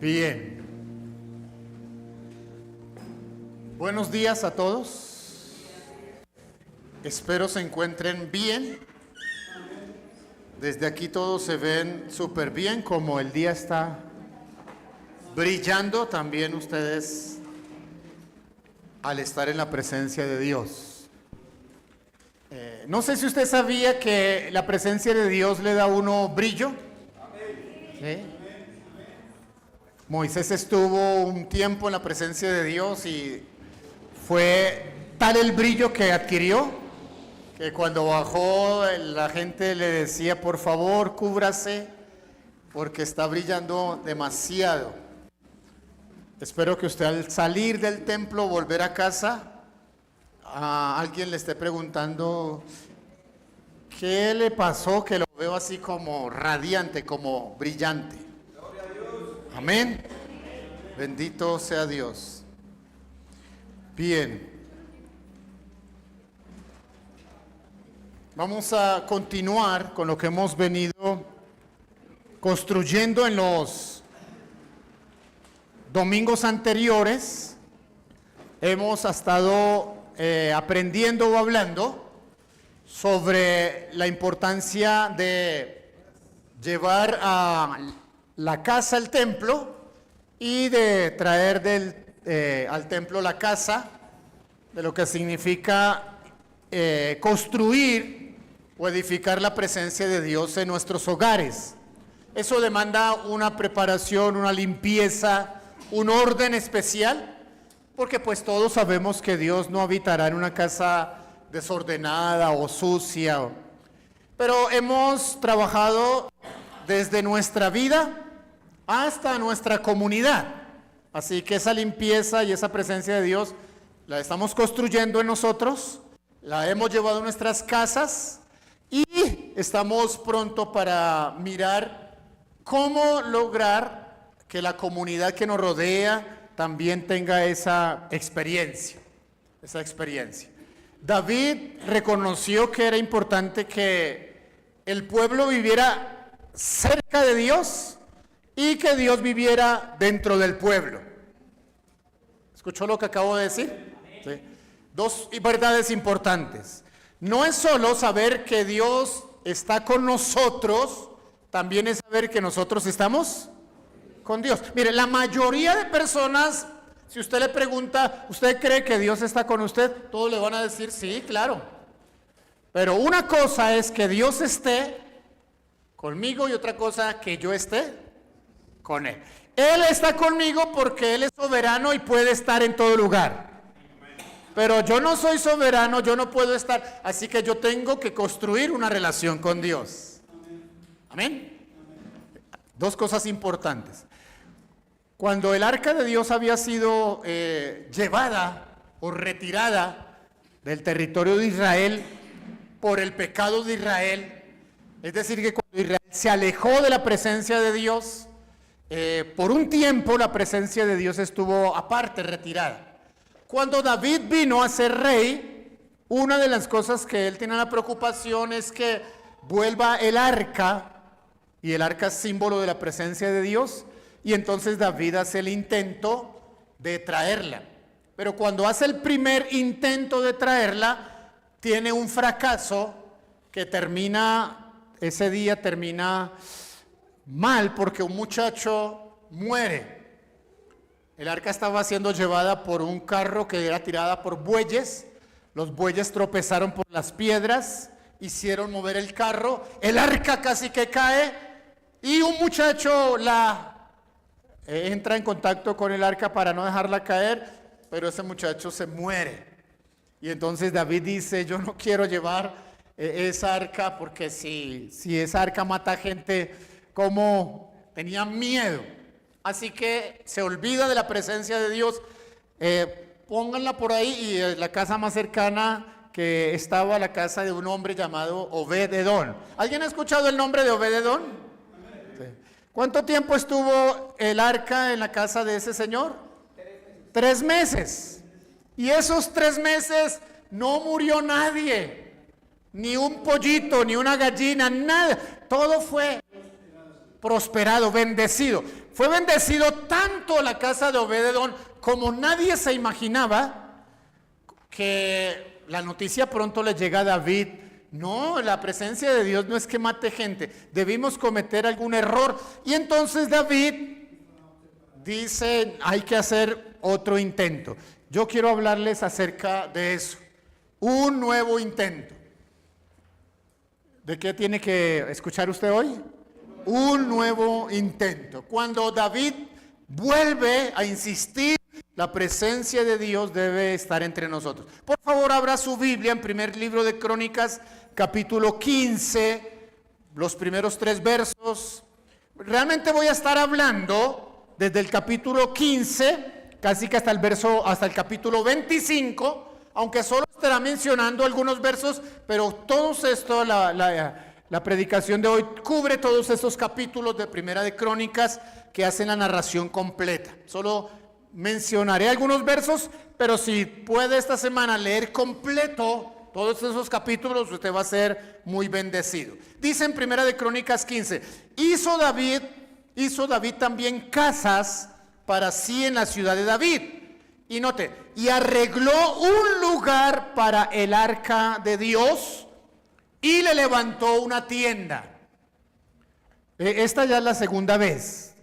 Bien. Buenos días a todos. Espero se encuentren bien. Desde aquí todos se ven súper bien, como el día está brillando, también ustedes al estar en la presencia de Dios. No sé si usted sabía que la presencia de Dios le da a uno brillo. ¿Sí? Moisés estuvo un tiempo en la presencia de Dios y fue tal el brillo que adquirió que cuando bajó la gente le decía: por favor, cúbrase porque está brillando demasiado. Espero que usted, al salir del templo, volver a casa, a alguien le esté preguntando qué le pasó, que lo veo así como radiante, como brillante. Amén. Bendito sea Dios. Bien. Vamos a continuar con lo que hemos venido construyendo en los domingos anteriores. Hemos estado aprendiendo o hablando sobre la importancia de llevar a la casa al templo y de traer al templo la casa, de lo que significa construir o edificar la presencia de Dios en nuestros hogares. Eso demanda una preparación, una limpieza, un orden especial, porque pues todos sabemos que Dios no habitará en una casa desordenada o sucia. Pero hemos trabajado desde nuestra vida hasta nuestra comunidad. Así que esa limpieza y esa presencia de Dios la estamos construyendo en nosotros, la hemos llevado a nuestras casas y estamos pronto para mirar cómo lograr que la comunidad que nos rodea también tenga esa experiencia. David reconoció que era importante que el pueblo viviera cerca de Dios y que Dios viviera dentro del pueblo. ¿Escuchó lo que acabo de decir? ¿Sí? Dos verdades importantes. No es solo saber que Dios está con nosotros, también es saber que nosotros estamos con Dios. Mire, la mayoría de personas, si usted le pregunta, ¿usted cree que Dios está con usted? Todos le van a decir, sí, claro. Pero una cosa es que Dios esté conmigo y otra cosa que yo esté con Él. Él está conmigo porque Él es soberano y puede estar en todo lugar. Pero yo no soy soberano, yo no puedo estar, así que yo tengo que construir una relación con Dios. Amén. Dos cosas importantes. Cuando el arca de Dios había sido llevada o retirada del territorio de Israel por el pecado de Israel, es decir, que cuando Israel se alejó de la presencia de Dios, por un tiempo la presencia de Dios estuvo aparte, retirada. Cuando David vino a ser rey, una de las cosas que él tiene la preocupación es que vuelva el arca, y el arca es símbolo de la presencia de Dios, y entonces David hace el intento de traerla. Pero cuando hace el primer intento de traerla, tiene un fracaso que ese día termina mal, porque un muchacho muere. El arca estaba siendo llevada por un carro que era tirada por bueyes. Los bueyes tropezaron por las piedras, hicieron mover el carro, el arca casi que cae y un muchacho entra en contacto con el arca para no dejarla caer, pero ese muchacho se muere. Y entonces David dice: yo no quiero llevar esa arca, porque si esa arca mata gente, como tenía miedo. Así que se olvida de la presencia de Dios. Pónganla por ahí, y la casa más cercana que estaba, la casa de un hombre llamado Obed-Edom. ¿Alguien ha escuchado el nombre de Obed-Edom? Sí. ¿Cuánto tiempo estuvo el arca en la casa de ese señor? 3 meses. Y esos 3 meses no murió nadie, ni un pollito, ni una gallina, nada. Todo fue prosperado, bendecido. Fue bendecido tanto la casa de Obed-edom como nadie se imaginaba, que la noticia pronto le llega a David. No, la presencia de Dios no es que mate gente, debimos cometer algún error. Y entonces David dice, hay que hacer otro intento. Yo quiero hablarles acerca de eso, un nuevo intento. ¿De qué tiene que escuchar usted hoy? Un nuevo intento. Cuando David vuelve a insistir, la presencia de Dios debe estar entre nosotros. Por favor, abra su Biblia en primer libro de Crónicas, capítulo 15, los primeros 3 versos. Realmente voy a estar hablando desde el capítulo 15, casi que hasta el capítulo 25, aunque solo estará mencionando algunos versos, pero todos esto, la predicación de hoy cubre todos estos capítulos de Primera de Crónicas que hacen la narración completa. Solo mencionaré algunos versos, pero si puede esta semana leer completo todos esos capítulos, usted va a ser muy bendecido. Dice en Primera de Crónicas 15, hizo David también casas para sí en la ciudad de David. Y note, y arregló un lugar para el arca de Dios y le levantó una tienda. Esta ya es la segunda vez,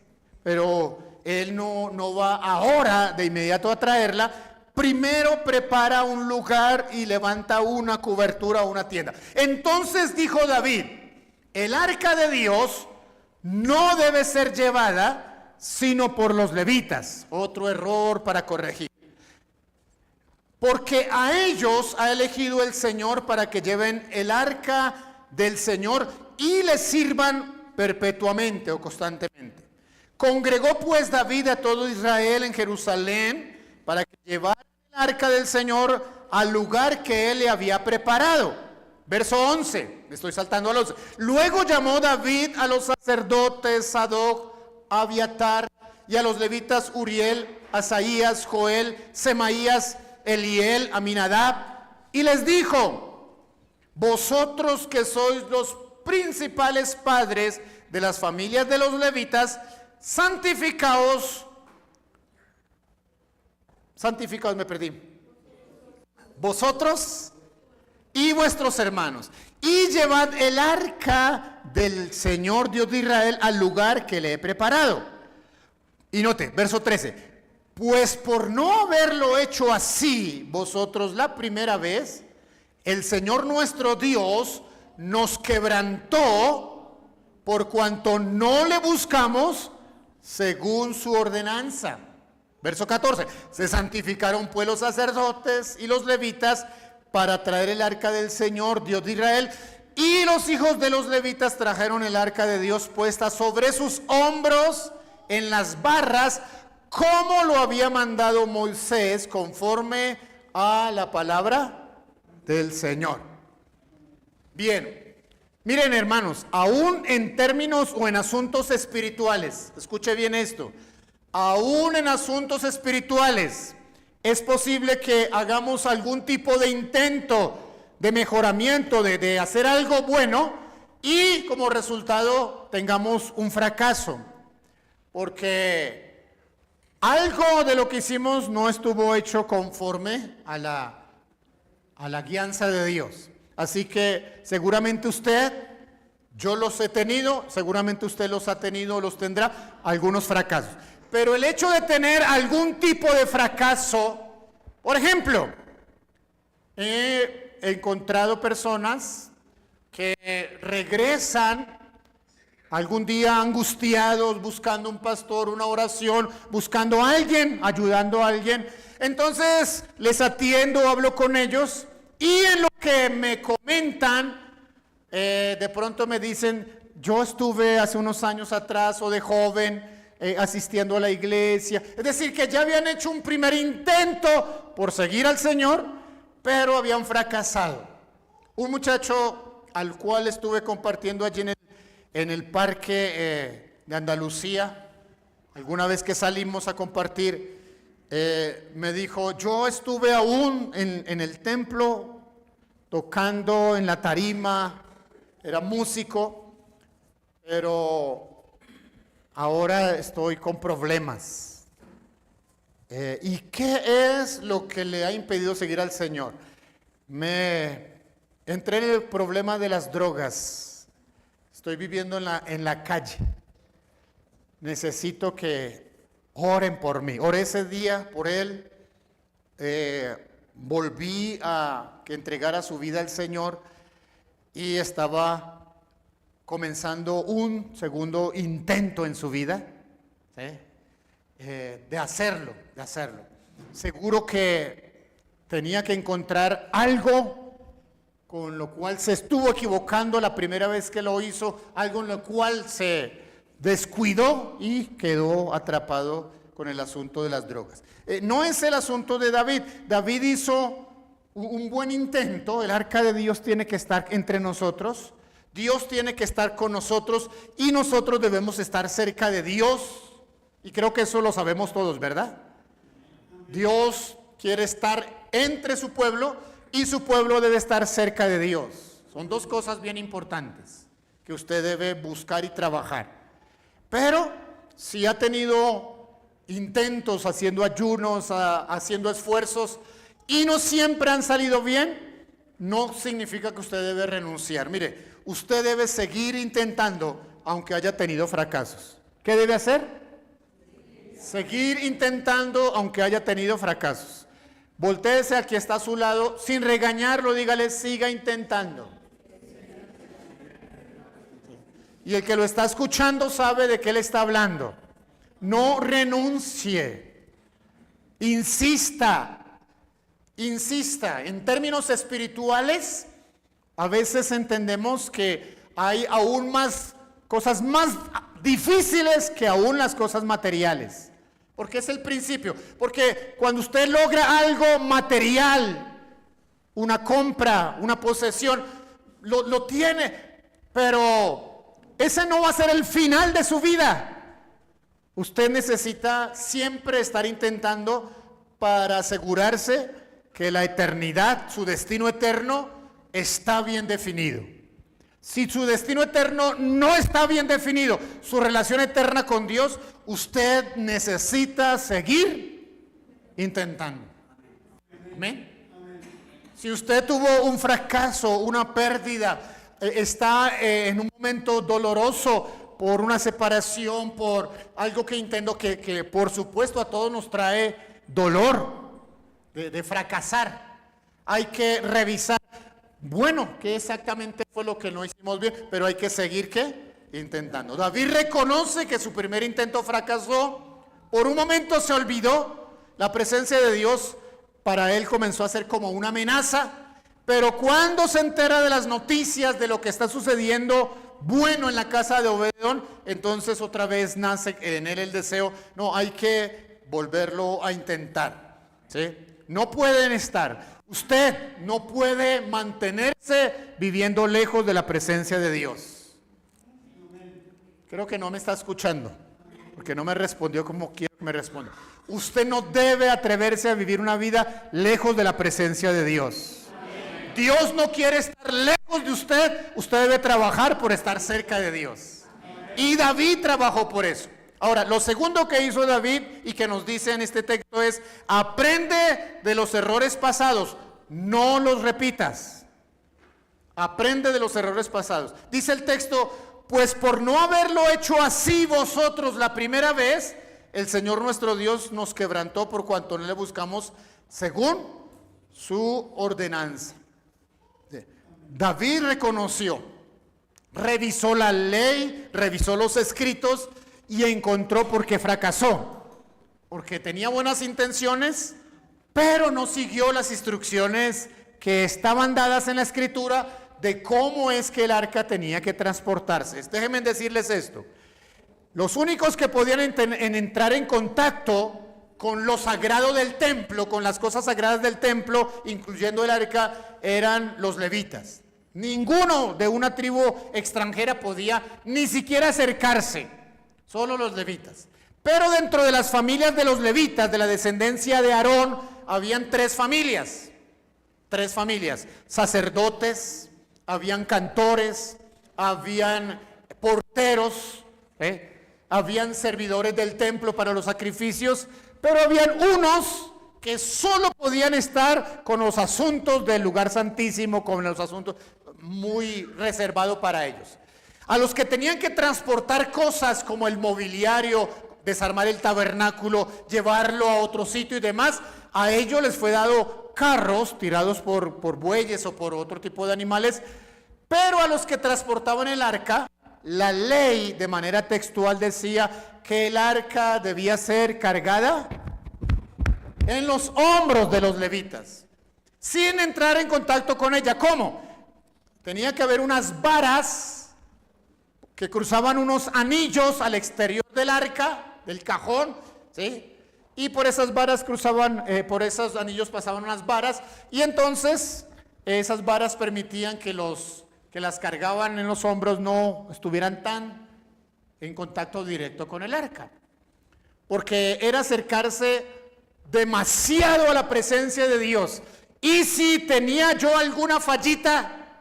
pero él no va ahora de inmediato a traerla. Primero prepara un lugar y levanta una cobertura o una tienda. Entonces dijo David, el arca de Dios no debe ser llevada sino por los levitas. Otro error para corregir. Porque a ellos ha elegido el Señor para que lleven el arca del Señor y le sirvan perpetuamente o constantemente. Congregó pues David a todo Israel en Jerusalén para que llevaran el arca del Señor al lugar que él le había preparado. Verso 11, me estoy saltando al 11. Luego llamó David a los sacerdotes Sadoc, Abiatar y a los levitas Uriel, Asaías, Joel, Semaías, Eliel, Aminadab, y les dijo, vosotros que sois los principales padres de las familias de los levitas, santificaos, me perdí, vosotros y vuestros hermanos, y llevad el arca del Señor Dios de Israel al lugar que le he preparado. Y note, verso 13, pues por no haberlo hecho así vosotros la primera vez, el Señor nuestro Dios nos quebrantó por cuanto no le buscamos según su ordenanza. Verso 14, se santificaron pues los sacerdotes y los levitas para traer el arca del Señor Dios de Israel, y los hijos de los levitas trajeron el arca de Dios puesta sobre sus hombros en las barras, como lo había mandado Moisés, conforme a la palabra del Señor. Bien, miren hermanos, aún en términos o en asuntos espirituales, escuche bien esto, aún en asuntos espirituales es posible que hagamos algún tipo de intento de mejoramiento, de hacer algo bueno, y como resultado tengamos un fracaso, porque algo de lo que hicimos no estuvo hecho conforme a la guianza de Dios. Así que seguramente usted, yo los he tenido, seguramente usted los ha tenido, los tendrá, algunos fracasos. Pero el hecho de tener algún tipo de fracaso, por ejemplo, he encontrado personas que regresan algún día angustiados, buscando un pastor, una oración, buscando a alguien, ayudando a alguien. Entonces les atiendo, hablo con ellos, y en lo que me comentan, de pronto me dicen, yo estuve hace unos años atrás o de joven asistiendo a la iglesia. Es decir, que ya habían hecho un primer intento por seguir al Señor, pero habían fracasado. Un muchacho al cual estuve compartiendo allí en el parque de Andalucía, alguna vez que salimos a compartir, me dijo, yo estuve aún en el templo tocando en la tarima, era músico, pero ahora estoy con problemas. ¿Y qué es lo que le ha impedido seguir al Señor? Me entré en el problema de las drogas. Estoy viviendo en la calle. Necesito que oren por mí. Oré ese día por él. Volví a que entregara su vida al Señor y estaba comenzando un segundo intento en su vida, ¿sí? De hacerlo. Seguro que tenía que encontrar algo con lo cual se estuvo equivocando la primera vez que lo hizo, algo en lo cual se descuidó y quedó atrapado con el asunto de las drogas. No es el asunto de David. David hizo un buen intento. El arca de Dios tiene que estar entre nosotros. Dios tiene que estar con nosotros y nosotros debemos estar cerca de Dios. Y creo que eso lo sabemos todos, ¿verdad? Dios quiere estar entre su pueblo y su pueblo debe estar cerca de Dios. Son dos cosas bien importantes que usted debe buscar y trabajar. Pero si ha tenido intentos haciendo ayunos, haciendo esfuerzos y no siempre han salido bien, no significa que usted debe renunciar. Mire, usted debe seguir intentando aunque haya tenido fracasos. ¿Qué debe hacer? Seguir intentando aunque haya tenido fracasos. Voltéese al que está a su lado, sin regañarlo, dígale, siga intentando. Y el que lo está escuchando sabe de qué le está hablando. No renuncie. Insista. En términos espirituales, a veces entendemos que hay aún más cosas más difíciles que aún las cosas materiales. Porque es el principio. Porque cuando usted logra algo material, una compra, una posesión, lo tiene, pero ese no va a ser el final de su vida. Usted necesita siempre estar intentando para asegurarse que la eternidad, su destino eterno, está bien definido. Si su destino eterno no está bien definido, su relación eterna con Dios, usted necesita seguir intentando. Amén. Si usted tuvo un fracaso, una pérdida, está en un momento doloroso por una separación, por algo que intento que por supuesto a todos nos trae dolor de fracasar. Hay que revisar. Bueno, ¿qué exactamente fue lo que no hicimos bien? Pero hay que seguir, ¿qué? Intentando. David reconoce que su primer intento fracasó. Por un momento se olvidó. La presencia de Dios para él comenzó a ser como una amenaza. Pero cuando se entera de las noticias de lo que está sucediendo bueno en la casa de Obed-edom, entonces otra vez nace en él el deseo. No, hay que volverlo a intentar, ¿sí? No pueden estar. Usted no puede mantenerse viviendo lejos de la presencia de Dios. Creo que no me está escuchando, porque no me respondió como quiero que me responda. Usted no debe atreverse a vivir una vida lejos de la presencia de Dios. Dios no quiere estar lejos de usted. Usted debe trabajar por estar cerca de Dios. Y David trabajó por eso. Ahora, lo segundo que hizo David y que nos dice en este texto es: aprende de los errores pasados, no los repitas. Aprende de los errores pasados. Dice el texto: pues por no haberlo hecho así vosotros la primera vez, el Señor nuestro Dios nos quebrantó por cuanto no le buscamos según su ordenanza. David reconoció, revisó la ley, revisó los escritos y encontró por qué fracasó. Porque tenía buenas intenciones, pero no siguió las instrucciones que estaban dadas en la escritura de cómo es que el arca tenía que transportarse. Déjenme decirles esto: los únicos que podían entrar en contacto con lo sagrado del templo, con las cosas sagradas del templo, incluyendo el arca, eran los levitas. Ninguno de una tribu extranjera podía ni siquiera acercarse, solo los levitas. Pero dentro de las familias de los levitas, de la descendencia de Aarón, habían tres familias, sacerdotes, habían cantores, habían porteros, habían servidores del templo para los sacrificios, pero habían unos que solo podían estar con los asuntos del lugar santísimo, con los asuntos muy reservados para ellos. A los que tenían que transportar cosas como el mobiliario, desarmar el tabernáculo, llevarlo a otro sitio y demás, a ellos les fue dado carros tirados por bueyes o por otro tipo de animales, pero a los que transportaban el arca, la ley de manera textual decía que el arca debía ser cargada en los hombros de los levitas, sin entrar en contacto con ella. ¿Cómo? Tenía que haber unas varas que cruzaban unos anillos al exterior del arca, del cajón, ¿sí? Y por esas varas cruzaban, por esos anillos pasaban unas varas, y entonces esas varas permitían que los que las cargaban en los hombros no estuvieran tan en contacto directo con el arca, porque era acercarse demasiado a la presencia de Dios. Y si tenía yo alguna fallita,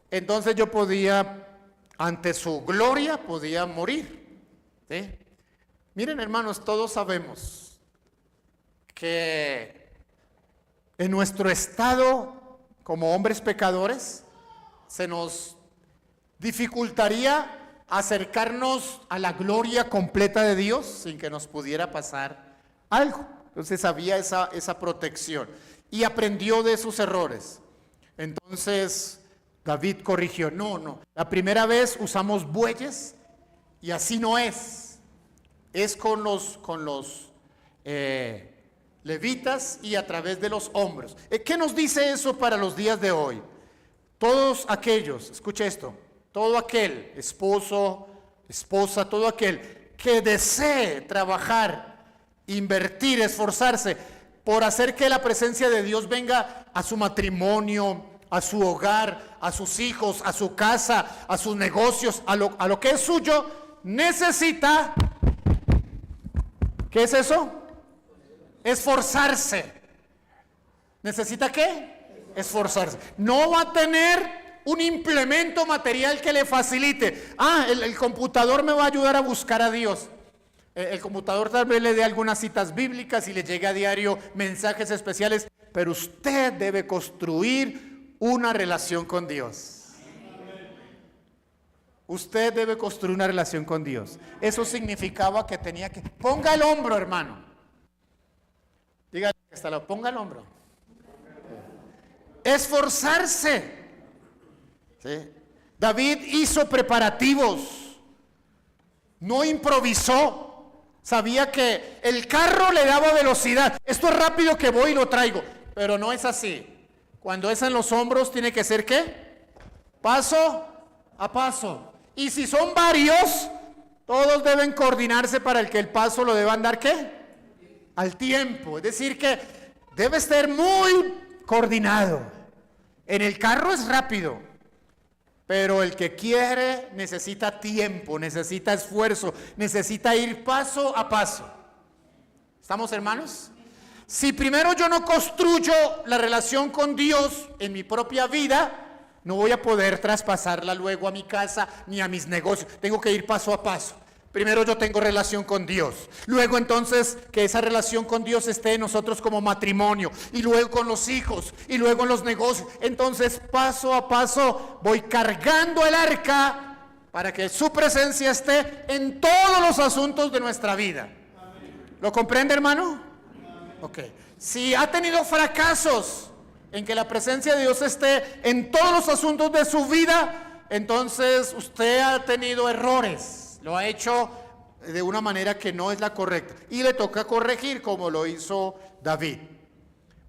entonces yo podía, ante su gloria, podía morir, ¿sí? Miren, hermanos, todos sabemos que en nuestro estado como hombres pecadores se nos dificultaría acercarnos a la gloria completa de Dios sin que nos pudiera pasar algo. Entonces había esa protección y aprendió de sus errores. Entonces David corrigió, no, la primera vez usamos bueyes y así no es. Es con los levitas y a través de los hombros. ¿Qué nos dice eso para los días de hoy? Todos aquellos, escuche esto, todo aquel, esposo, esposa, todo aquel que desee trabajar, invertir, esforzarse por hacer que la presencia de Dios venga a su matrimonio, a su hogar, a sus hijos, a su casa, a sus negocios, a lo que es suyo, necesita, ¿qué es eso? Esforzarse. ¿Necesita qué? Esforzarse. No va a tener un implemento material que le facilite. El computador me va a ayudar a buscar a Dios. El computador tal vez le dé algunas citas bíblicas y le llegue a diario mensajes especiales, pero usted debe construir una relación con Dios. Usted debe construir una relación con Dios. Eso significaba que tenía que... Ponga el hombro, hermano. Dígale que está lo, ponga el hombro. Esforzarse. ¿Sí? David hizo preparativos. No improvisó. Sabía que el carro le daba velocidad. Esto es rápido que voy y lo traigo. Pero no es así. Cuando es en los hombros tiene que ser ¿qué? Paso a paso. Y si son varios, todos deben coordinarse para que el paso lo deban dar ¿qué? Al tiempo. Es decir que debe estar muy coordinado. En el carro es rápido, pero el que quiere necesita tiempo, necesita esfuerzo, necesita ir paso a paso. ¿Estamos, hermanos? Si primero yo no construyo la relación con Dios en mi propia vida, no voy a poder traspasarla luego a mi casa ni a mis negocios. Tengo que ir paso a paso. Primero yo tengo relación con Dios. Luego entonces que esa relación con Dios esté en nosotros como matrimonio. Y luego con los hijos. Y luego en los negocios. Entonces paso a paso voy cargando el arca para que su presencia esté en todos los asuntos de nuestra vida. ¿Lo comprende, hermano? Ok. Si ha tenido fracasos en que la presencia de Dios esté en todos los asuntos de su vida, entonces usted ha tenido errores, lo ha hecho de una manera que no es la correcta y le toca corregir como lo hizo David.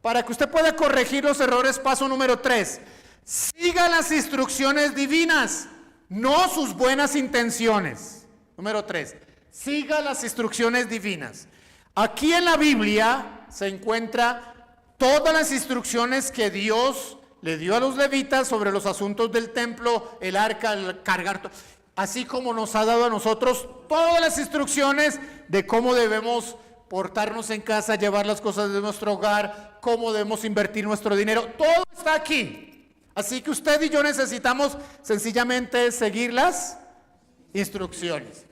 Para que usted pueda corregir los errores, paso número 3, siga las instrucciones divinas, no sus buenas intenciones. Número 3, siga las instrucciones divinas. Aquí en la Biblia se encuentra todas las instrucciones que Dios le dio a los levitas sobre los asuntos del templo, el arca, el cargar, así como nos ha dado a nosotros todas las instrucciones de cómo debemos portarnos en casa, llevar las cosas de nuestro hogar, cómo debemos invertir nuestro dinero. Todo está aquí. Así que usted y yo necesitamos sencillamente seguir las instrucciones.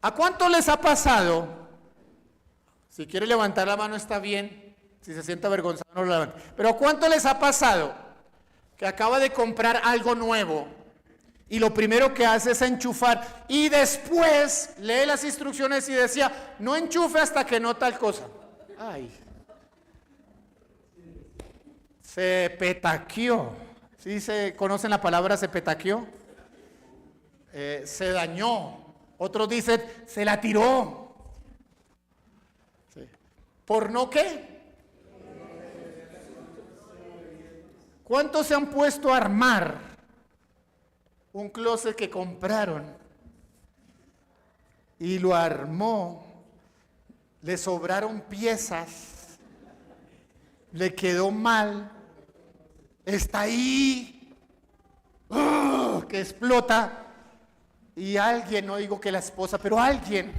¿A cuánto les ha pasado? Si quiere levantar la mano está bien, si se siente avergonzado no lo levante. Pero ¿a cuánto les ha pasado que acaba de comprar algo nuevo y lo primero que hace es enchufar y después lee las instrucciones y decía, no enchufe hasta que no tal cosa? Ay, se petaqueó. ¿Sí se conocen la palabra se petaqueó? Se dañó. Otros dicen, se la tiró. Sí. ¿Por no qué? ¿Cuántos se han puesto a armar un closet que compraron y lo armó? Le sobraron piezas, le quedó mal, está ahí, que explota. Y alguien, no digo que la esposa, pero alguien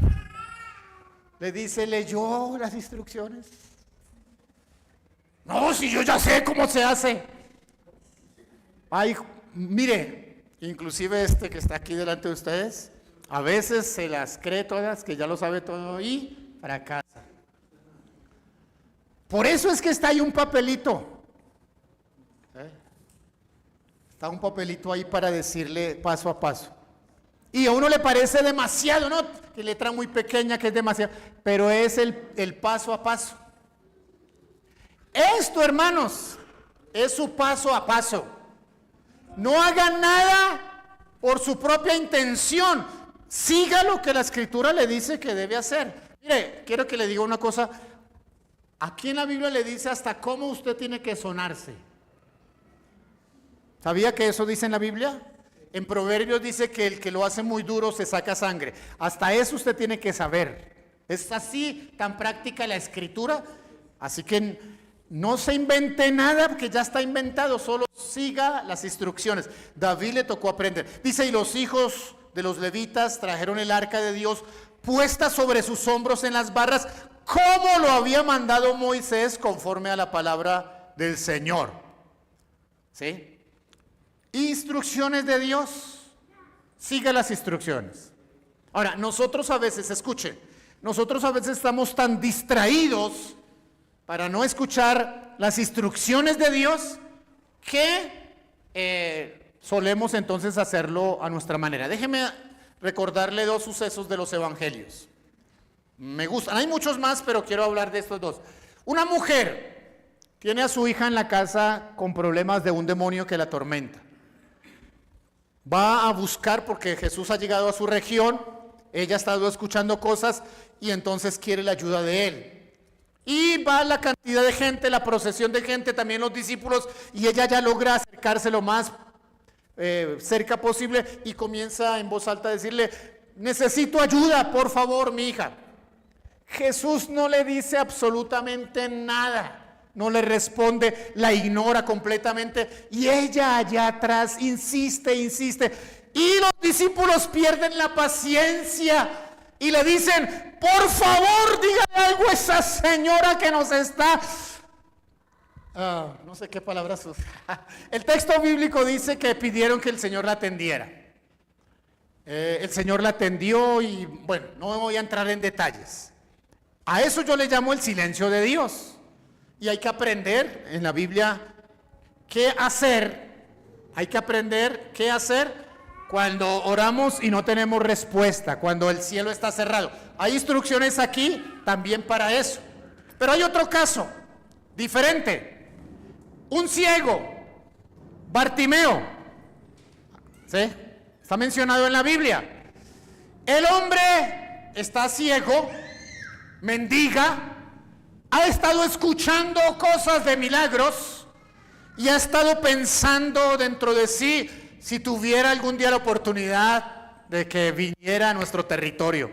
le dice, ¿leyó las instrucciones? No, si yo ya sé cómo se hace. Ay, mire, inclusive este que está aquí delante de ustedes, a veces se las cree todas, que ya lo sabe todo y fracasa. Por eso es que está ahí un papelito. Está un papelito ahí para decirle paso a paso. Y a uno le parece demasiado, ¿no? Que letra muy pequeña, que es demasiado. Pero es el paso a paso. Esto, hermanos, es su paso a paso. No haga nada por su propia intención. Siga lo que la Escritura le dice que debe hacer. Mire, quiero que le diga una cosa. Aquí en la Biblia le dice hasta cómo usted tiene que sonarse. ¿Sabía que eso dice en la Biblia? En Proverbios dice que el que lo hace muy duro se saca sangre. Hasta eso usted tiene que saber. Es así tan práctica la Escritura. Así que no se invente nada porque ya está inventado. Solo siga las instrucciones. David le tocó aprender. Dice, y los hijos de los levitas trajeron el arca de Dios puesta sobre sus hombros en las barras, como lo había mandado Moisés conforme a la palabra del Señor. ¿Sí? Instrucciones de Dios, siga las instrucciones. Ahora, nosotros a veces, escuchen, nosotros a veces estamos tan distraídos para no escuchar las instrucciones de Dios que solemos entonces hacerlo a nuestra manera. Déjeme recordarle dos sucesos de los evangelios. Me gustan, hay muchos más, pero quiero hablar de estos dos. Una mujer tiene a su hija en la casa con problemas de un demonio que la atormenta. Va a buscar porque Jesús ha llegado a su región, ella ha estado escuchando cosas y entonces quiere la ayuda de él. Y va la cantidad de gente, la procesión de gente, también los discípulos, y ella ya logra acercarse lo más cerca posible y comienza en voz alta a decirle, necesito ayuda, por favor, mi hija. Jesús no le dice absolutamente nada. No le responde, la ignora completamente y ella allá atrás insiste. Y los discípulos pierden la paciencia y le dicen, por favor, dígale algo a esa señora que nos está... no sé qué palabras usa. El texto bíblico dice que pidieron que el Señor la atendiera. El Señor la atendió y bueno, no voy a entrar en detalles. A eso yo le llamo el silencio de Dios. Y hay que aprender en la Biblia qué hacer. Hay que aprender qué hacer cuando oramos y no tenemos respuesta, cuando el cielo está cerrado. Hay instrucciones aquí también para eso. Pero hay otro caso diferente. Un ciego, Bartimeo, ¿sí? Está mencionado en la Biblia. El hombre está ciego, mendiga, ha estado escuchando cosas de milagros y ha estado pensando dentro de sí si tuviera algún día la oportunidad de que viniera a nuestro territorio.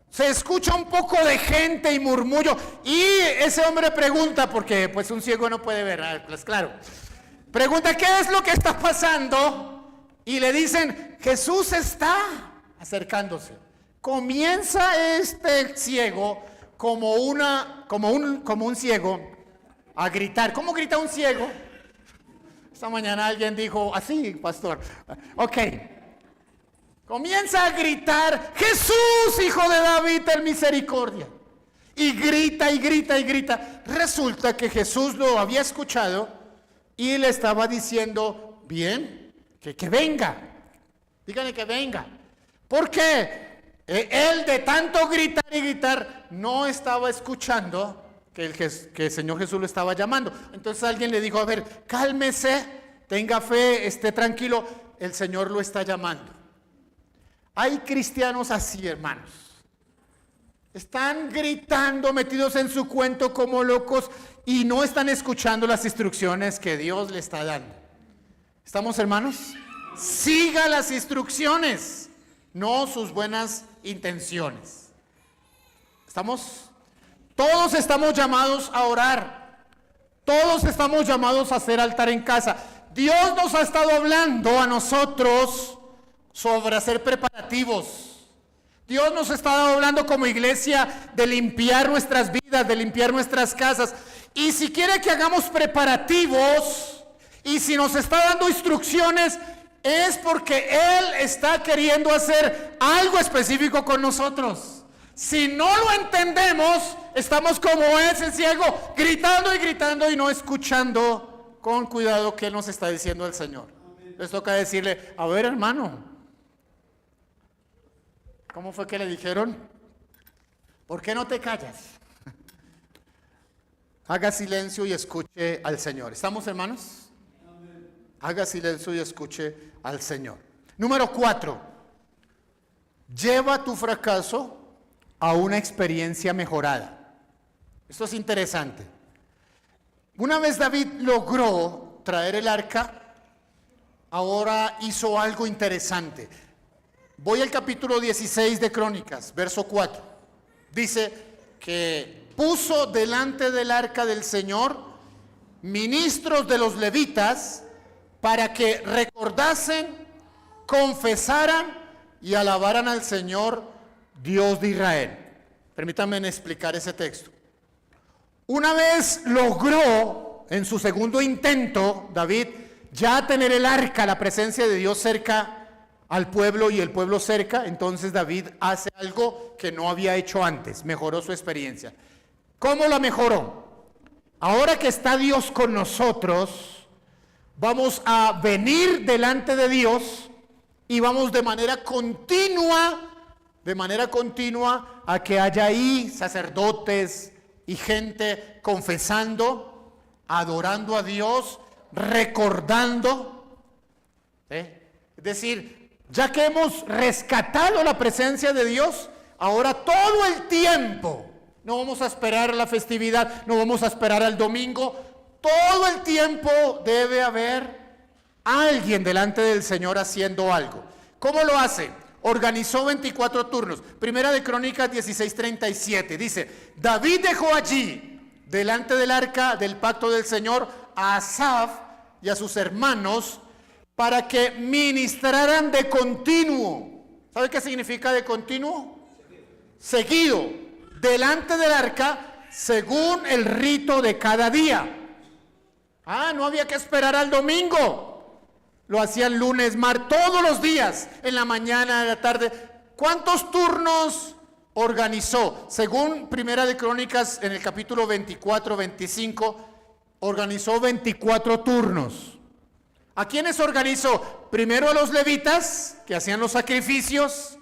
Se escucha un poco de gente y murmullo y ese hombre pregunta, porque pues un ciego no puede ver, pues claro, pregunta ¿qué es lo que está pasando? Y le dicen, Jesús está acercándose. Comienza este ciego como un ciego a gritar. ¿Cómo grita un ciego? Esta mañana alguien dijo, así, pastor. Ok. Comienza a gritar: Jesús, hijo de David, ten misericordia. Y grita y grita y grita. Resulta que Jesús lo había escuchado y le estaba diciendo: bien, que venga. Díganle que venga. ¿Por qué? Él, de tanto gritar y gritar, no estaba escuchando que el Señor Jesús lo estaba llamando. Entonces alguien le dijo: a ver, cálmese, tenga fe, esté tranquilo, el Señor lo está llamando. Hay cristianos así, hermanos. Están gritando, metidos en su cuento como locos, y no están escuchando las instrucciones que Dios le está dando. ¿Estamos, hermanos? Siga las instrucciones, no sus buenas intenciones. ¿Estamos? Todos estamos llamados a orar. Todos estamos llamados a hacer altar en casa. Dios nos ha estado hablando a nosotros sobre hacer preparativos. Dios nos está hablando como iglesia de limpiar nuestras vidas, de limpiar nuestras casas. Y si quiere que hagamos preparativos, y si nos está dando instrucciones, es porque Él está queriendo hacer algo específico con nosotros. Si no lo entendemos, estamos como ese ciego, gritando y gritando y no escuchando con cuidado qué nos está diciendo el Señor. Les toca decirle: a ver, hermano, ¿cómo fue que le dijeron? ¿Por qué no te callas? Haga silencio y escuche al Señor. ¿Estamos, hermanos? Haga silencio y escuche al Señor. Número 4. Lleva tu fracaso a una experiencia mejorada. Esto es interesante. Una vez David logró traer el arca, ahora hizo algo interesante. Voy al capítulo 16 de Crónicas, verso 4. Dice que puso delante del arca del Señor ministros de los levitas para que recordasen, confesaran y alabaran al Señor, Dios de Israel. Permítanme explicar ese texto. Una vez logró, en su segundo intento, David, ya tener el arca, la presencia de Dios cerca al pueblo y el pueblo cerca, entonces David hace algo que no había hecho antes, mejoró su experiencia. ¿Cómo la mejoró? Ahora que está Dios con nosotros, vamos a venir delante de Dios y vamos de manera continua a que haya ahí sacerdotes y gente confesando, adorando a Dios, recordando. Es decir, ya que hemos rescatado la presencia de Dios, ahora todo el tiempo, no vamos a esperar a la festividad, no vamos a esperar al domingo, todo el tiempo debe haber alguien delante del Señor haciendo algo. ¿Cómo lo hace? Organizó 24 turnos. Primera de Crónicas 16:37 dice: David dejó allí, delante del arca del pacto del Señor, a Asaf y a sus hermanos, para que ministraran de continuo. ¿Sabe qué significa de continuo? Seguido, delante del arca, según el rito de cada día. No había que esperar al domingo. Lo hacían lunes, martes, todos los días, en la mañana, en la tarde. ¿Cuántos turnos organizó? Según Primera de Crónicas, en el capítulo 24, 25, organizó 24 turnos. ¿A quiénes organizó? Primero a los levitas, que hacían los sacrificios.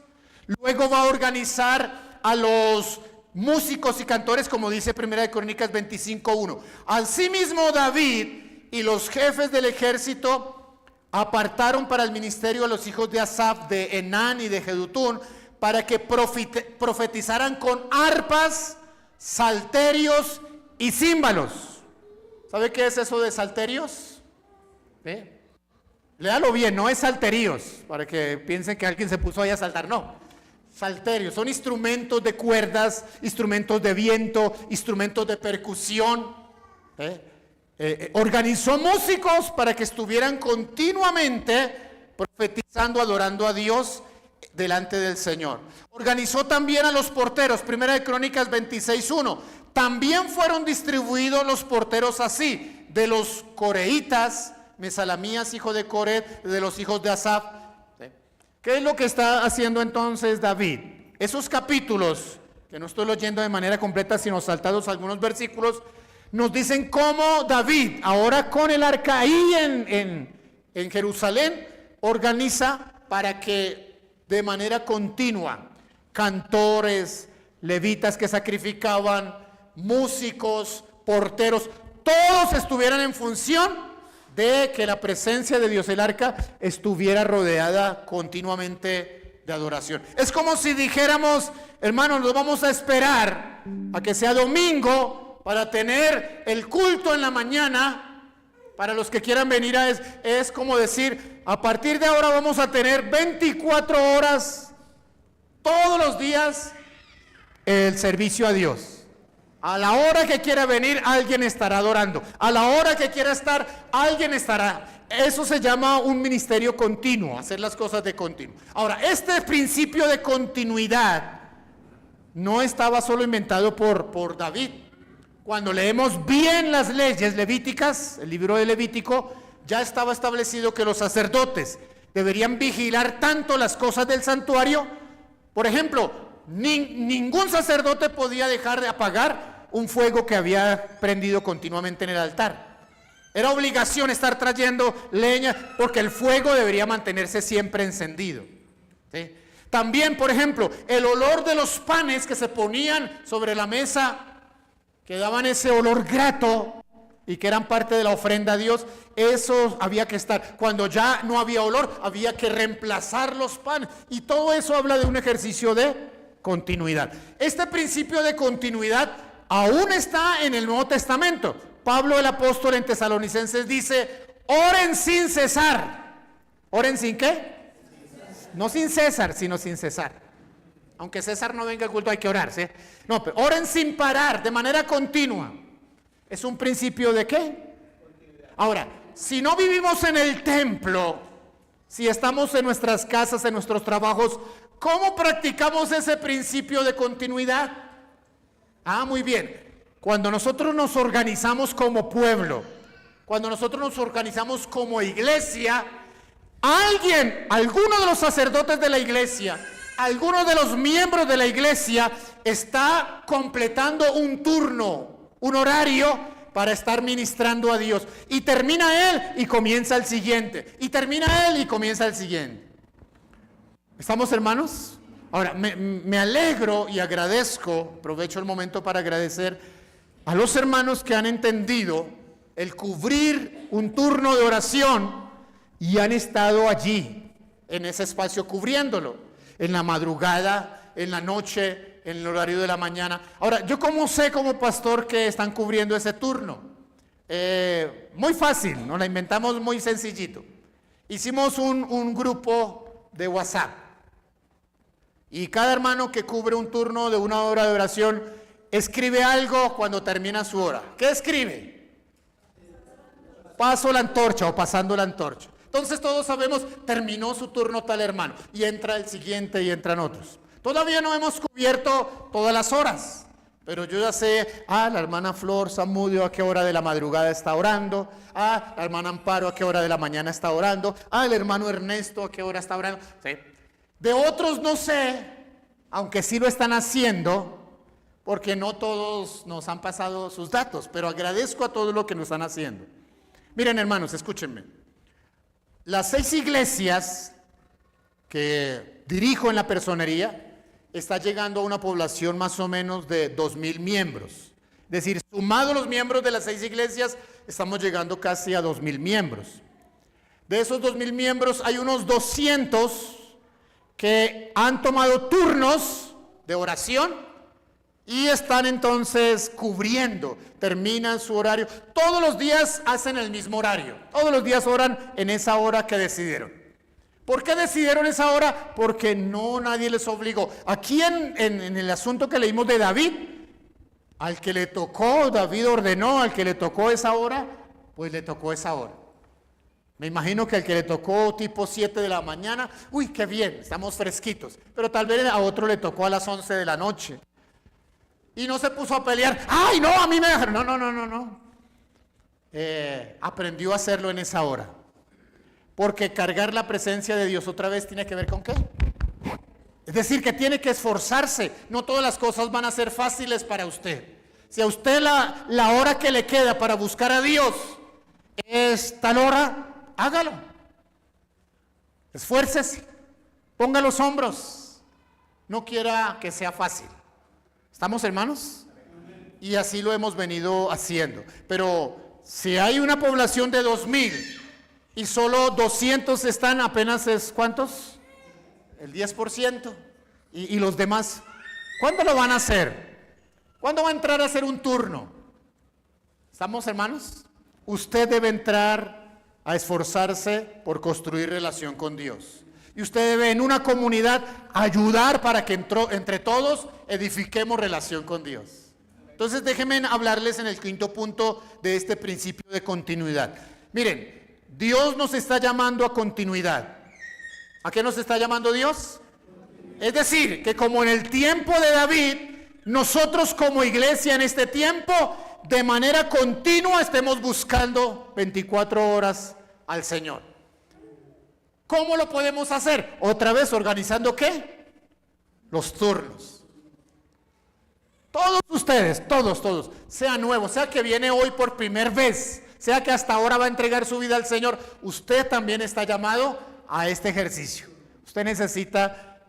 Luego va a organizar a los músicos y cantores, como dice Primera de Crónicas 25:1. Asimismo, David y los jefes del ejército apartaron para el ministerio a los hijos de Asaf, de Enán y de Jedutún, para que profetizaran con arpas, salterios y címbalos. ¿Sabe qué es eso de salterios? Léalo bien, no es salterios, para que piensen que alguien se puso ahí a saltar, no. Salterios son instrumentos de cuerdas, instrumentos de viento, instrumentos de percusión. Organizó músicos para que estuvieran continuamente profetizando, adorando a Dios delante del Señor. Organizó también a los porteros. Primera de Crónicas 26:1. También fueron distribuidos los porteros así: de los coreitas, Mesalamías, hijo de Coré, de los hijos de Asaf. ¿Qué es lo que está haciendo entonces David? Esos capítulos, que no estoy leyendo de manera completa, sino saltados algunos versículos, nos dicen cómo David, ahora con el arca ahí en Jerusalén, organiza para que de manera continua cantores, levitas que sacrificaban, músicos, porteros, todos estuvieran en función de que la presencia de Dios, el arca, estuviera rodeada continuamente de adoración. Es como si dijéramos, hermanos, nos vamos a esperar a que sea domingo para tener el culto en la mañana. Para los que quieran venir, es como decir, a partir de ahora vamos a tener 24 horas todos los días el servicio a Dios. A la hora que quiera venir, alguien estará adorando. A la hora que quiera estar, alguien estará. Eso se llama un ministerio continuo, hacer las cosas de continuo. Ahora, este principio de continuidad no estaba solo inventado por David. Cuando leemos bien las leyes levíticas, el libro de Levítico, ya estaba establecido que los sacerdotes deberían vigilar tanto las cosas del santuario. Por ejemplo, ningún sacerdote podía dejar de apagar un fuego que había prendido continuamente en el altar. Era obligación estar trayendo leña porque el fuego debería mantenerse siempre encendido. ¿Sí? También, por ejemplo, el olor de los panes que se ponían sobre la mesa, que daban ese olor grato y que eran parte de la ofrenda a Dios, eso había que estar. Cuando ya no había olor, había que reemplazar los panes. Y todo eso habla de un ejercicio de continuidad. Este principio de continuidad aún está en el Nuevo Testamento. Pablo el apóstol en Tesalonicenses dice, oren sin cesar. ¿Oren sin qué? No sin César, sino sin cesar. Aunque César no venga al culto, hay que orar, ¿sí? No, pero oren sin parar, de manera continua. ¿Es un principio de qué? Ahora, si no vivimos en el templo, si estamos en nuestras casas, en nuestros trabajos, ¿cómo practicamos ese principio de continuidad? Muy bien. Cuando nosotros nos organizamos como pueblo, cuando nosotros nos organizamos como iglesia, alguno de los sacerdotes de la iglesia, alguno de los miembros de la iglesia está completando un turno, un horario para estar ministrando a Dios. Y termina él y comienza el siguiente. Y termina él y comienza el siguiente. ¿Estamos, hermanos? Ahora, me alegro y agradezco, aprovecho el momento para agradecer a los hermanos que han entendido el cubrir un turno de oración y han estado allí, en ese espacio, cubriéndolo, en la madrugada, en la noche, en el horario de la mañana. Ahora, ¿yo cómo sé como pastor que están cubriendo ese turno? Muy fácil, nos la inventamos muy sencillito. Hicimos un grupo de WhatsApp y cada hermano que cubre un turno de una hora de oración escribe algo cuando termina su hora. ¿Qué escribe? Paso la antorcha o pasando la antorcha. Entonces todos sabemos, terminó su turno tal hermano. Y entra el siguiente y entran otros. Todavía no hemos cubierto todas las horas. Pero yo ya sé, la hermana Flor Zamudio a qué hora de la madrugada está orando. La hermana Amparo a qué hora de la mañana está orando. El hermano Ernesto a qué hora está orando. ¿Sí? De otros no sé, aunque sí lo están haciendo, porque no todos nos han pasado sus datos, pero agradezco a todos lo que nos están haciendo. Miren, hermanos, escúchenme. Las 6 iglesias que dirijo en la personería está llegando a una población más o menos de 2,000 miembros. Es decir, sumados los miembros de las 6 iglesias, estamos llegando casi a 2,000 miembros. De esos 2,000 miembros hay unos 200 que han tomado turnos de oración y están entonces cubriendo, terminan su horario. Todos los días hacen el mismo horario, todos los días oran en esa hora que decidieron. ¿Por qué decidieron esa hora? Porque nadie les obligó. Aquí en el asunto que leímos de David, al que le tocó, David ordenó, al que le tocó esa hora, pues le tocó esa hora. Me imagino que al que le tocó tipo 7 de la mañana, uy, qué bien, estamos fresquitos. Pero tal vez a otro le tocó a las 11 de la noche. Y no se puso a pelear. ¡Ay, no! A mí me dejaron. No. Aprendió a hacerlo en esa hora. Porque cargar la presencia de Dios otra vez tiene que ver con ¿qué? Es decir, que tiene que esforzarse. No todas las cosas van a ser fáciles para usted. Si a usted la hora que le queda para buscar a Dios es tal hora, hágalo. Esfuércese, ponga los hombros. No quiera que sea fácil. ¿Estamos, hermanos? Y así lo hemos venido haciendo. Pero si hay una población de 2,000 y solo 200 están, apenas es ¿cuántos? El 10%. Y los demás, ¿cuándo lo van a hacer? ¿Cuándo va a entrar a hacer un turno? ¿Estamos, hermanos? Usted debe entrar a esforzarse por construir relación con Dios. Y usted debe en una comunidad ayudar para que entre todos edifiquemos relación con Dios. Entonces déjenme hablarles en el quinto punto de este principio de continuidad. Miren, Dios nos está llamando a continuidad. ¿A qué nos está llamando Dios? Es decir, que como en el tiempo de David, nosotros como iglesia en este tiempo, de manera continua estemos buscando 24 horas al Señor. ¿Cómo lo podemos hacer? Otra vez organizando ¿qué? Los turnos. Todos ustedes, todos, sea nuevo, sea que viene hoy por primera vez, sea que hasta ahora va a entregar su vida al Señor, usted también está llamado a este ejercicio. Usted necesita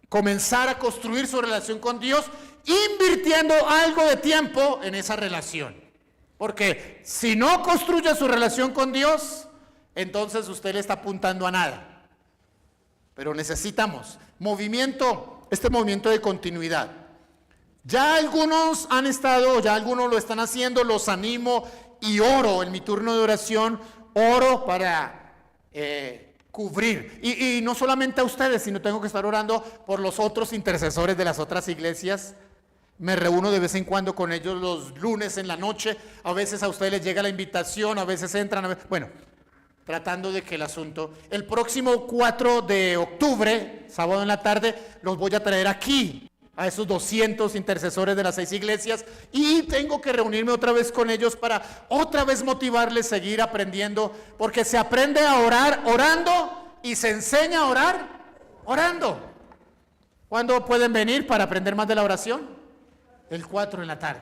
comenzar a construir su relación con Dios, invirtiendo algo de tiempo en esa relación. Porque si no construye su relación con Dios, entonces usted le está apuntando a nada. Pero necesitamos este movimiento de continuidad. Ya algunos han estado, ya algunos lo están haciendo, los animo y oro en mi turno de oración, oro para cubrir, y no solamente a ustedes, sino tengo que estar orando por los otros intercesores de las otras iglesias. Me reúno de vez en cuando con ellos los lunes en la noche, a veces a ustedes les llega la invitación, a veces entran, bueno, tratando de que el asunto, el próximo 4 de octubre, sábado en la tarde, los voy a traer aquí, a esos 200 intercesores de las 6 iglesias, y tengo que reunirme otra vez con ellos para otra vez motivarles a seguir aprendiendo, porque se aprende a orar orando y se enseña a orar orando. ¿Cuándo pueden venir para aprender más de la oración? El 4 en la tarde.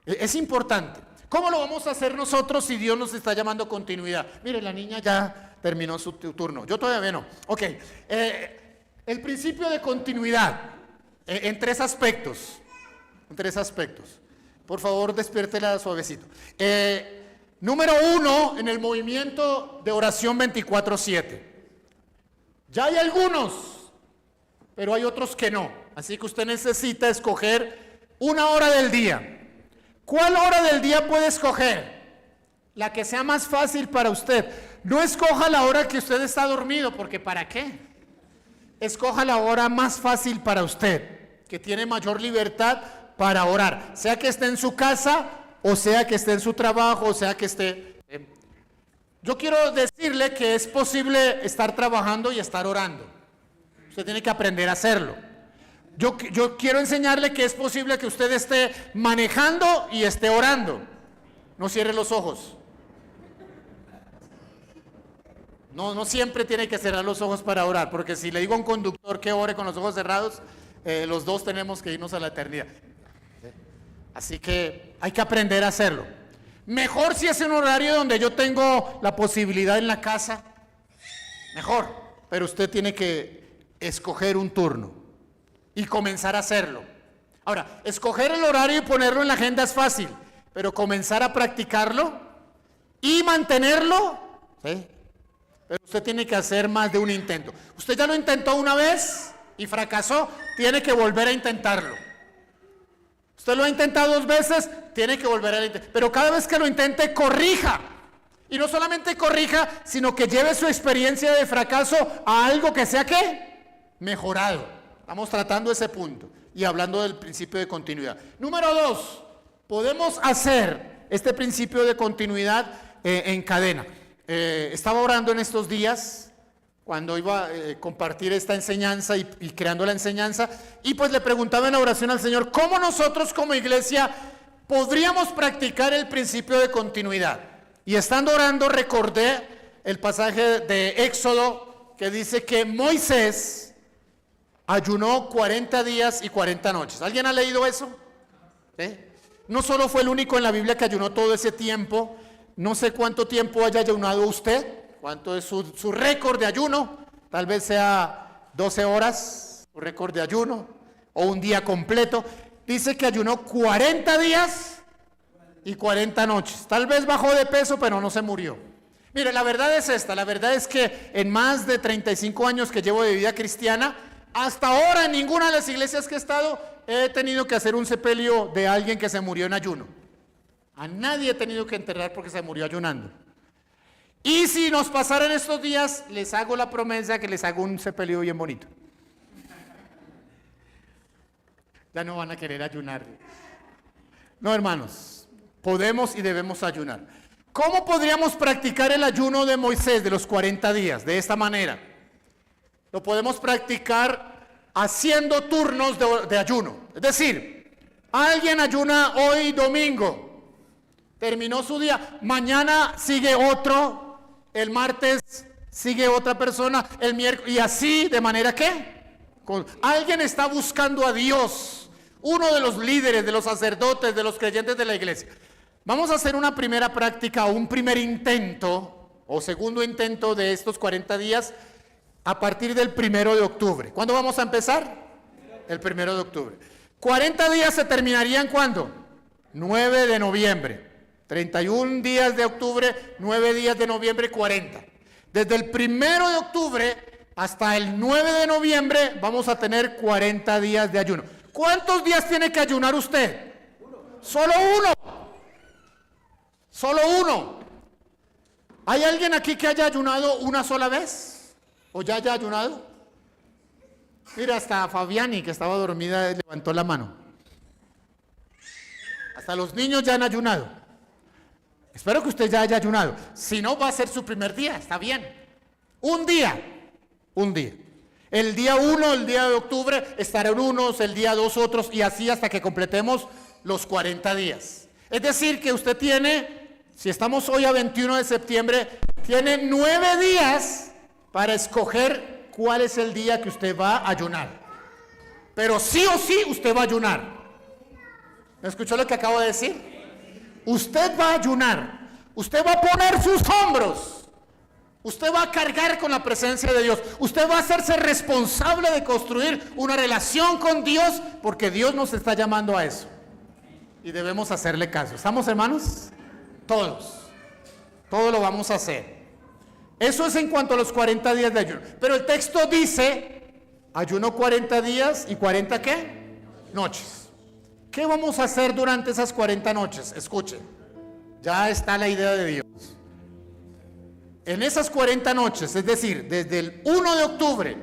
Es importante. ¿Cómo lo vamos a hacer nosotros si Dios nos está llamando a continuidad? Mire, la niña ya terminó su turno, yo todavía no. Ok, el principio de continuidad en 3 aspectos. En 3 aspectos. Por favor, despiértela suavecito. Número 1, en el movimiento de oración 24/7. Ya hay algunos, pero hay otros que no. Así que usted necesita escoger una hora del día. ¿Cuál hora del día puede escoger? La que sea más fácil para usted. No escoja la hora que usted está dormido, porque ¿para qué? Escoja la hora más fácil para usted, que tiene mayor libertad para orar, sea que esté en su casa, o sea que esté en su trabajo, o sea que esté... Yo quiero decirle que es posible estar trabajando y estar orando. Usted tiene que aprender a hacerlo. Yo quiero enseñarle que es posible que usted esté manejando y esté orando. No cierre los ojos. No siempre tiene que cerrar los ojos para orar, porque si le digo a un conductor que ore con los ojos cerrados, los dos tenemos que irnos a la eternidad. Así que hay que aprender a hacerlo. Mejor si es un horario donde yo tengo la posibilidad en la casa, mejor, pero usted tiene que escoger un turno y comenzar a hacerlo. Ahora, escoger el horario y ponerlo en la agenda es fácil, pero comenzar a practicarlo y mantenerlo, ¿sí? Pero usted tiene que hacer más de un intento. Usted ya lo intentó una vez y fracasó, tiene que volver a intentarlo. Usted lo ha intentado 2 veces, tiene que volver a intentar. Pero cada vez que lo intente, corrija. Y no solamente corrija, sino que lleve su experiencia de fracaso a algo que sea ¿qué? Mejorado. Estamos tratando ese punto y hablando del principio de continuidad. Número 2, podemos hacer este principio de continuidad en cadena. Estaba orando en estos días cuando iba a compartir esta enseñanza y creando la enseñanza, y pues le preguntaba en la oración al Señor, ¿cómo nosotros como iglesia podríamos practicar el principio de continuidad? Y estando orando recordé el pasaje de Éxodo que dice que Moisés ayunó 40 días y 40 noches. ¿Alguien ha leído eso? ¿Sí? No solo fue el único en la Biblia que ayunó todo ese tiempo. No sé cuánto tiempo haya ayunado usted, cuánto es su récord de ayuno. Tal vez sea 12 horas, su récord de ayuno, o un día completo. Dice que ayunó 40 días y 40 noches. Tal vez bajó de peso, pero no se murió. Mire, la verdad es esta, la verdad es que en más de 35 años que llevo de vida cristiana, hasta ahora en ninguna de las iglesias que he estado he tenido que hacer un sepelio de alguien que se murió en ayuno. A nadie he tenido que enterrar porque se murió ayunando. Y si nos pasaran estos días, les hago la promesa que les hago un sepelio bien bonito. Ya no van a querer ayunar. No, hermanos, podemos y debemos ayunar. ¿Cómo podríamos practicar el ayuno de Moisés de los 40 días? De esta manera. Lo podemos practicar haciendo turnos de ayuno. Es decir, alguien ayuna hoy domingo, terminó su día, mañana sigue otro, el martes sigue otra persona, el miércoles, y así, de manera que alguien está buscando a Dios, uno de los líderes, de los sacerdotes, de los creyentes de la iglesia. Vamos a hacer una primera práctica, un primer intento, o segundo intento de estos 40 días, a partir del 1 de octubre. ¿Cuándo vamos a empezar? El 1 de octubre. 40 días se terminarían ¿cuándo? 9 de noviembre. 31 días de octubre, 9 días de noviembre, 40. Desde el 1 de octubre hasta el 9 de noviembre vamos a tener 40 días de ayuno. ¿Cuántos días tiene que ayunar usted? Solo uno. Solo uno. ¿Hay alguien aquí que haya ayunado una sola vez? ¿O ya haya ayunado? Mira, hasta Fabiani, que estaba dormida, levantó la mano. Hasta los niños ya han ayunado. Espero que usted ya haya ayunado. Si no, va a ser su primer día, está bien. Un día. El día 1, el día de octubre, estarán unos, el día 2 otros, y así hasta que completemos los 40 días. Es decir, que usted tiene, si estamos hoy a 21 de septiembre, tiene 9 días para escoger cuál es el día que usted va a ayunar. Pero sí o sí usted va a ayunar. ¿Me escuchó lo que acabo de decir? Usted va a ayunar. Usted va a poner sus hombros. Usted va a cargar con la presencia de Dios. Usted va a hacerse responsable de construir una relación con Dios, porque Dios nos está llamando a eso. Y debemos hacerle caso. ¿Estamos, hermanos? Todos. Todo lo vamos a hacer. Eso es en cuanto a los 40 días de ayuno. Pero el texto dice, ayuno 40 días y 40 ¿qué? Noches. ¿Qué vamos a hacer durante esas 40 noches? Escuchen, ya está la idea de Dios. En esas 40 noches, es decir, desde el 1 de octubre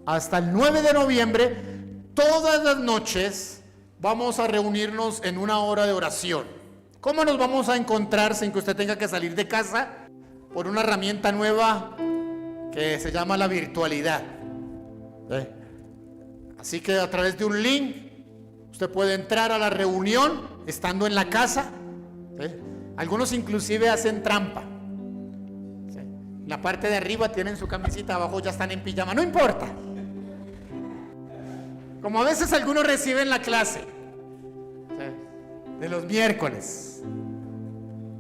hasta el 9 de noviembre, todas las noches vamos a reunirnos en una hora de oración. ¿Cómo nos vamos a encontrar sin que usted tenga que salir de casa? Por una herramienta nueva que se llama la virtualidad. Así que a través de un link usted puede entrar a la reunión estando en la casa. Algunos inclusive hacen trampa. La parte de arriba tienen su camisita, abajo ya están en pijama, no importa. Como a veces algunos reciben la clase de los miércoles,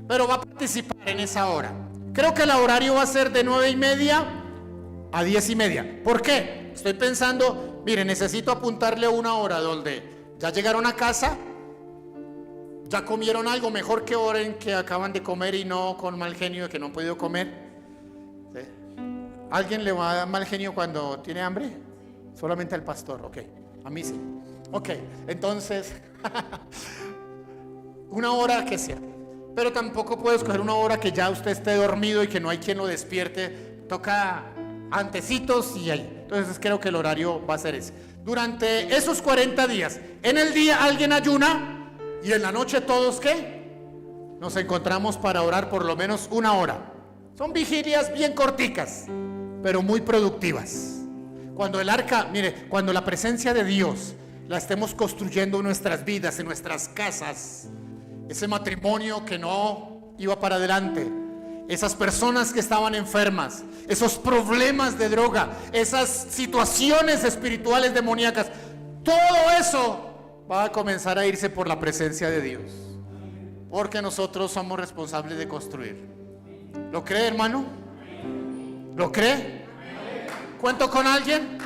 pero va a participar en esa hora. Creo que el horario va a ser de 9:30 a 10:30. ¿Por qué? Estoy pensando, mire, necesito apuntarle una hora donde ya llegaron a casa, ya comieron algo, mejor que oren que acaban de comer y no con mal genio de que no han podido comer. ¿Sí? ¿Alguien le va a dar mal genio cuando tiene hambre? Solamente al pastor, ok. A mí sí. Ok, entonces, una hora que sea. Pero tampoco puedo escoger una hora que ya usted esté dormido y que no hay quien lo despierte. Toca antecitos y ahí. Entonces creo que el horario va a ser ese. Durante esos 40 días, en el día alguien ayuna y en la noche todos ¿qué? Nos encontramos para orar por lo menos una hora. Son vigilias bien corticas, pero muy productivas. Cuando el arca, mire, cuando la presencia de Dios la estemos construyendo en nuestras vidas, en nuestras casas, ese matrimonio que no iba para adelante, esas personas que estaban enfermas, esos problemas de droga, esas situaciones espirituales demoníacas, todo eso va a comenzar a irse por la presencia de Dios, porque nosotros somos responsables de construir. ¿Lo cree, hermano? ¿Lo cree? ¿Cuento con alguien?